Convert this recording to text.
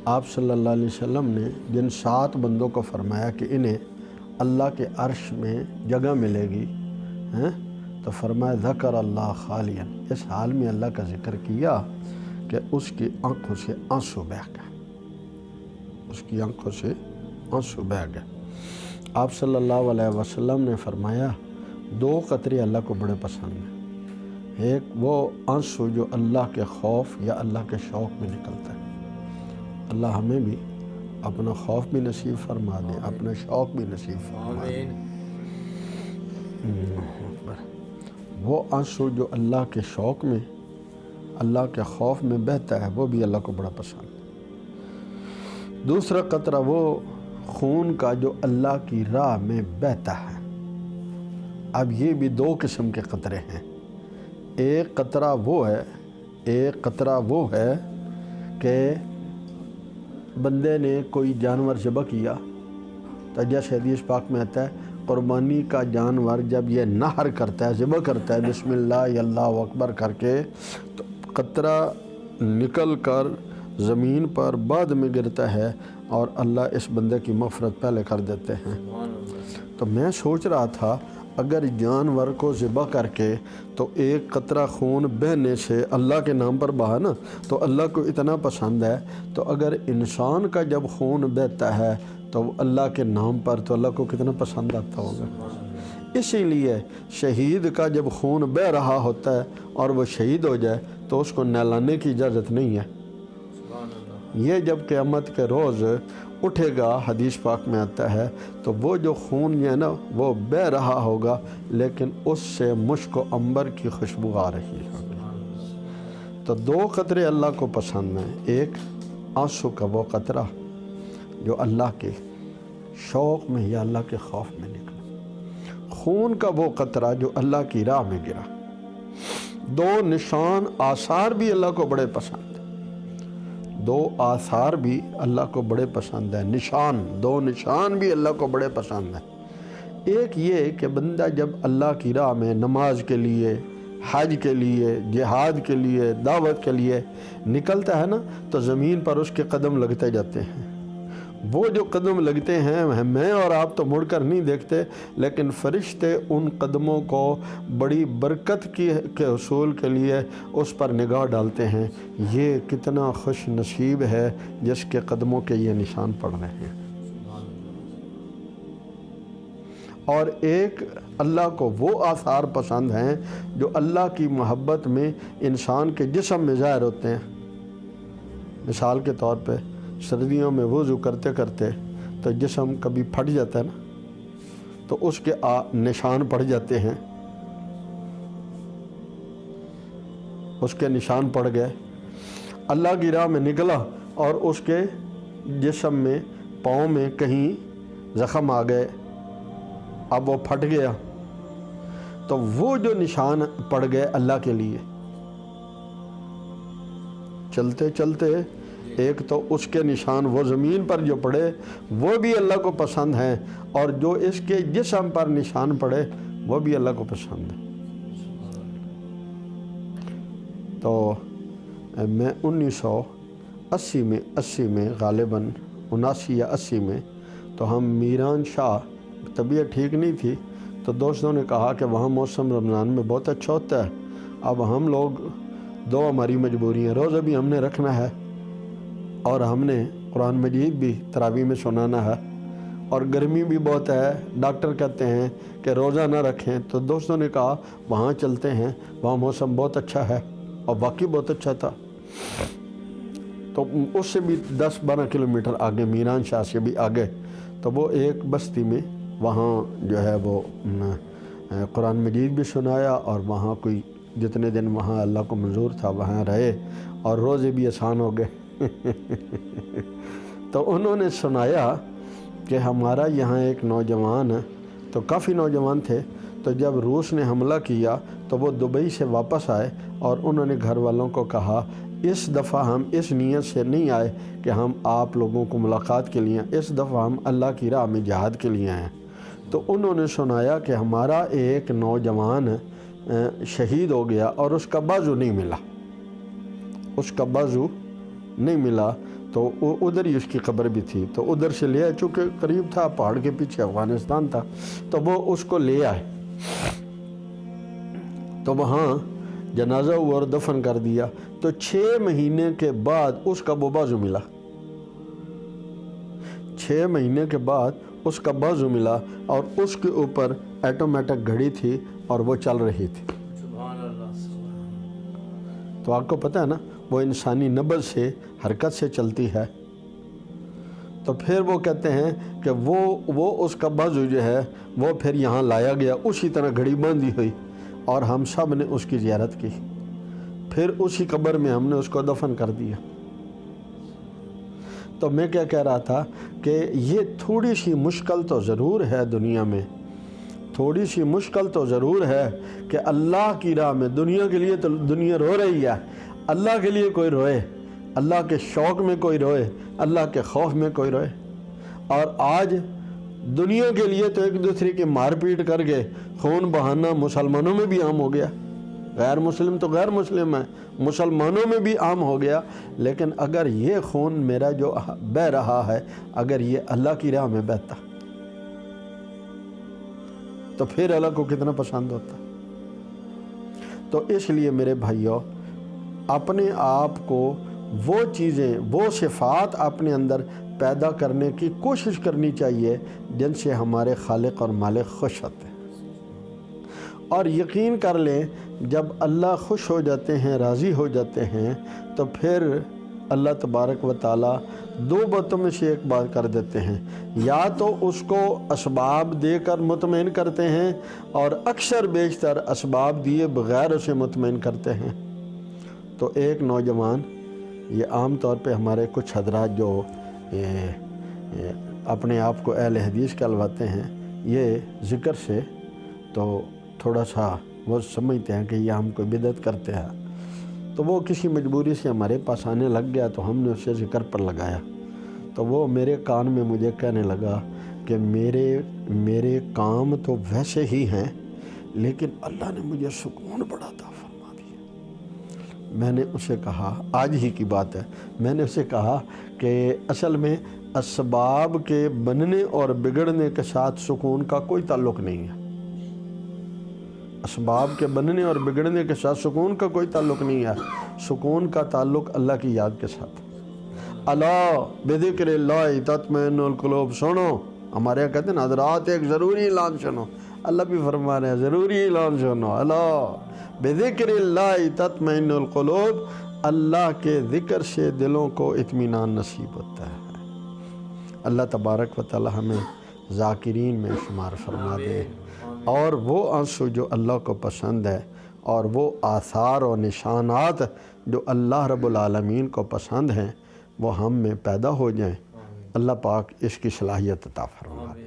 آپ صلی اللہ علیہ وسلم نے جن 7 بندوں کو فرمایا کہ انہیں اللہ کے عرش میں جگہ ملے گی تو فرمایا ذکر اللہ خالیا، اس حال میں اللہ کا ذکر کیا کہ اس کی آنکھوں سے آنسو بہہ گئے، اس کی آنکھوں سے آنسو بہہ گئے۔ آپ صلی اللہ علیہ وسلم نے فرمایا 2 قطرے اللہ کو بڑے پسند ہیں، ایک وہ آنسو جو اللہ کے خوف یا اللہ کے شوق میں نکلتا ہے۔ اللہ ہمیں بھی اپنا خوف بھی نصیب فرما دے، اپنا شوق بھی نصیب فرما دے۔ وہ آنسو جو اللہ کے شوق میں، اللہ کے خوف میں بہتا ہے، وہ بھی اللہ کو بڑا پسند ہے۔ دوسرا قطرہ وہ خون کا جو اللہ کی راہ میں بہتا ہے۔ اب یہ بھی 2 قسم کے قطرے ہیں۔ ایک قطرہ وہ ہے کہ بندے نے کوئی جانور ذبح کیا، تو جیسے حدیث پاک میں آتا ہے قربانی کا جانور جب یہ نحر کرتا ہے، ذبح کرتا ہے بسم اللہ یا اللہ اکبر کر کے، تو قطرہ نکل کر زمین پر بعد میں گرتا ہے اور اللہ اس بندے کی مغفرت پہلے کر دیتے ہیں۔ تو میں سوچ رہا تھا اگر جانور کو ذبح کر کے تو ایک قطرہ خون بہنے سے اللہ کے نام پر بہا نا، تو اللہ کو اتنا پسند ہے، تو اگر انسان کا جب خون بہتا ہے تو اللہ کے نام پر تو اللہ کو کتنا پسند آتا ہوگا۔ اسی لیے شہید کا جب خون بہہ رہا ہوتا ہے اور وہ شہید ہو جائے تو اس کو نہلانے کی اجازت نہیں ہے۔ یہ جب قیامت کے روز اٹھے گا، حدیث پاک میں آتا ہے، تو وہ جو خون ہے نا وہ بہہ رہا ہوگا لیکن اس سے مشک و عنبر کی خوشبو آ رہی ہوگی۔ تو 2 قطرے اللہ کو پسند ہیں، ایک آنسو کا وہ قطرہ جو اللہ کے شوق میں یا اللہ کے خوف میں نکلا، خون کا وہ قطرہ جو اللہ کی راہ میں گرا۔ 2 نشان آثار بھی اللہ کو بڑے پسند ہیں، 2 آثار بھی اللہ کو بڑے پسند ہیں، 2 نشان بھی اللہ کو بڑے پسند ہیں۔ ایک یہ کہ بندہ جب اللہ کی راہ میں نماز کے لیے، حج کے لیے، جہاد کے لیے، دعوت کے لیے نکلتا ہے نا، تو زمین پر اس کے قدم لگتے جاتے ہیں۔ وہ جو قدم لگتے ہیں میں اور آپ تو مڑ کر نہیں دیکھتے، لیکن فرشتے ان قدموں کو بڑی برکت کے حصول کے لیے اس پر نگاہ ڈالتے ہیں۔ یہ کتنا خوش نصیب ہے جس کے قدموں کے یہ نشان پڑ رہے ہیں۔ اور ایک اللہ کو وہ آثار پسند ہیں جو اللہ کی محبت میں انسان کے جسم میں ظاہر ہوتے ہیں۔ مثال کے طور پہ سردیوں میں وضو کرتے کرتے تو جسم کبھی پھٹ جاتا ہے نا، تو اس کے نشان پڑ جاتے ہیں، اس کے نشان پڑ گئے۔ اللہ کی راہ میں نکلا اور اس کے جسم میں، پاؤں میں کہیں زخم آ گئے، اب وہ پھٹ گیا، تو وہ جو نشان پڑ گئے اللہ کے لیے، چلتے چلتے ایک تو اس کے نشان وہ زمین پر جو پڑے وہ بھی اللہ کو پسند ہیں، اور جو اس کے جسم پر نشان پڑے وہ بھی اللہ کو پسند ہے۔ تو میں 1980 میں غالباً 79 یا 80 میں تو ہم میران شاہ، طبیعت ٹھیک نہیں تھی، تو دوستوں نے کہا کہ وہاں موسم رمضان میں بہت اچھا ہوتا ہے، اب ہم لوگ 2 ہماری مجبوری ہیں، روزہ بھی ہم نے رکھنا ہے اور ہم نے قرآن مجید بھی تراویح میں سنانا ہے، اور گرمی بھی بہت ہے، ڈاکٹر کہتے ہیں کہ روزہ نہ رکھیں، تو دوستوں نے کہا وہاں چلتے ہیں، وہاں موسم بہت اچھا ہے، اور واقعی بہت اچھا تھا۔ تو اس سے بھی 10-12 کلومیٹر آگے، میران شاہ سے بھی آگے، تو وہ ایک بستی میں وہاں جو ہے وہ قرآن مجید بھی سنایا، اور وہاں کوئی جتنے دن وہاں اللہ کو منظور تھا وہاں رہے، اور روزے بھی آسان ہو گئے۔ تو انہوں نے سنایا کہ ہمارا یہاں ایک نوجوان، تو کافی نوجوان تھے، تو جب روس نے حملہ کیا تو وہ دبئی سے واپس آئے، اور انہوں نے گھر والوں کو کہا اس دفعہ ہم اس نیت سے نہیں آئے کہ ہم آپ لوگوں کو ملاقات کے لیے، اس دفعہ ہم اللہ کی راہ میں جہاد کے لیے آئے ہیں۔ تو انہوں نے سنایا کہ ہمارا ایک نوجوان شہید ہو گیا اور اس کا بازو نہیں ملا، اس کا بازو نہیں ملا، تو تو ادھر ہی اس کی قبر بھی تھی، تو ادھر سے لے آئے، چونکہ قریب تھا، پہاڑ کے پیچھے افغانستان تھا، تو وہ اس کو لے آئے، تو وہاں جنازہ ہوا اور دفن کر دیا۔ تو 6 مہینے کے بعد اس کا وہ بازو ملا، 6 مہینے کے بعد اس کا بازو ملا، اور اس کے اوپر ایٹومیٹک گھڑی تھی اور وہ چل رہی تھی۔ تو آپ کو پتہ ہے نا، وہ انسانی نبض سے، حرکت سے چلتی ہے۔ تو پھر وہ کہتے ہیں کہ وہ اس کا بازو جو ہے وہ پھر یہاں لایا گیا، اسی طرح گھڑی باندھی ہوئی، اور ہم سب نے اس کی زیارت کی، پھر اسی قبر میں ہم نے اس کو دفن کر دیا۔ تو میں کیا کہہ رہا تھا کہ یہ تھوڑی سی مشکل تو ضرور ہے دنیا میں، تھوڑی سی مشکل تو ضرور ہے کہ اللہ کی راہ میں، دنیا کے لیے تو دنیا رو رہی ہے، اللہ کے لیے کوئی روئے، اللہ کے شوق میں کوئی روئے، اللہ کے خوف میں کوئی روئے۔ اور آج دنیا کے لیے تو ایک دوسرے کی مار پیٹ کر کے خون بہانا مسلمانوں میں بھی عام ہو گیا، غیر مسلم تو غیر مسلم ہے، مسلمانوں میں بھی عام ہو گیا۔ لیکن اگر یہ خون میرا جو بہہ رہا ہے، اگر یہ اللہ کی راہ میں بہتا تو پھر اللہ کو کتنا پسند ہوتا۔ تو اس لیے میرے بھائیوں، اپنے آپ کو وہ چیزیں، وہ صفات اپنے اندر پیدا کرنے کی کوشش کرنی چاہیے جن سے ہمارے خالق اور مالک خوش ہوتے ہیں۔ اور یقین کر لیں، جب اللہ خوش ہو جاتے ہیں، راضی ہو جاتے ہیں، تو پھر اللہ تبارک و تعالیٰ 2 باتوں میں سے ایک بات کر دیتے ہیں، یا تو اس کو اسباب دے کر مطمئن کرتے ہیں، اور اکثر بیشتر اسباب دیے بغیر اسے مطمئن کرتے ہیں۔ تو ایک نوجوان، یہ عام طور پہ ہمارے کچھ حضرات جو اپنے آپ کو اہل حدیث کہلواتے ہیں، یہ ذکر سے تو تھوڑا سا وہ سمجھتے ہیں کہ یہ ہم کوئی بدعت کرتے ہیں، تو وہ کسی مجبوری سے ہمارے پاس آنے لگ گیا، تو ہم نے اسے ذکر پر لگایا، تو وہ میرے کان میں مجھے کہنے لگا کہ میرے کام تو ویسے ہی ہیں، لیکن اللہ نے مجھے سکون بڑا عطا فرما دیا۔ میں نے اسے کہا، آج ہی کی بات ہے، میں نے اسے کہا کہ اصل میں اسباب کے بننے اور بگڑنے کے ساتھ سکون کا کوئی تعلق نہیں ہے، اسباب کے بننے اور بگڑنے کے ساتھ سکون کا کوئی تعلق نہیں ہے، سکون کا تعلق اللہ کی یاد کے ساتھ۔ اللہ بذکر اللہ تطمئن القلوب، سنو، ہمارے یہاں کہتے ہیں نا حضرات، ایک ضروری اعلان سنو، اللہ بھی فرما رہے ہیں ضروری اعلان سنو، اللہ بذکر اللہ تطمئن القلوب، اللہ کے ذکر سے دلوں کو اطمینان نصیب ہوتا ہے۔ اللہ تبارک و تعالی ہمیں ذاکرین میں شمار فرما دے، اور وہ آنسو جو اللہ کو پسند ہے، اور وہ آثار و نشانات جو اللہ رب العالمین کو پسند ہیں، وہ ہم میں پیدا ہو جائیں۔ اللہ پاک اس کی صلاحیت عطا فرما دے۔